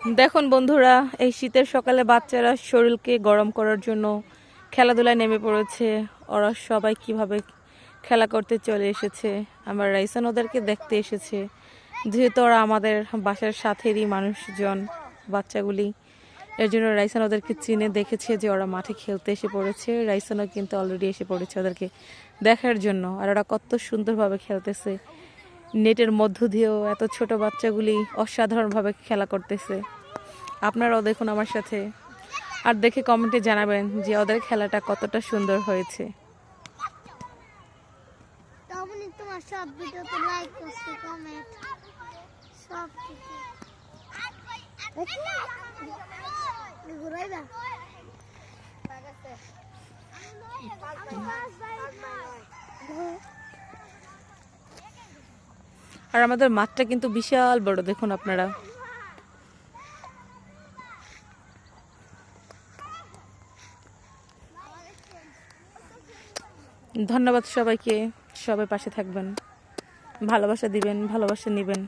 দেখুন বন্ধুরা, এই শীতের সকালে বাচ্চারা শরীরকে গরম করার জন্য খেলাধুলায় নেমে পড়েছে। ওরা সবাই কিভাবে খেলা করতে চলে এসেছে। আমার রাইসান ওদেরকে দেখতে এসেছে, যেহেতু ওরা আমাদের বাসার সাথেরই মানুষজন বাচ্চাগুলি। এর জন্য রাইসান ওদেরকে চিনে দেখেছে যে ওরা মাঠে খেলতে এসে পড়েছে। রাইসানও কিন্তু অলরেডি এসে পড়েছে ওদেরকে দেখার জন্য। আর ওরা কত সুন্দরভাবে খেলতেছে, নেটের মধ্য দিয়েও এত ছোট বাচ্চাগুলি অসাধারণভাবে খেলা করতেছে। আপনারাও দেখুন আমার সাথে, আর দেখে কমেন্টে জানাবেন যে ওদের খেলাটা কতটা সুন্দর হয়েছে। তোমার সব ভিডিওতে লাইক করছি, কমেন্ট সব কিছু। ঘুরাইবা আর আমাদের মাঠটা কিন্তু বিশাল বড়, দেখুন আপনারা। ধন্যবাদ সবাইকে, সবাই পাশে থাকবেন, ভালোবাসা দিবেন, ভালোবাসা নেবেন।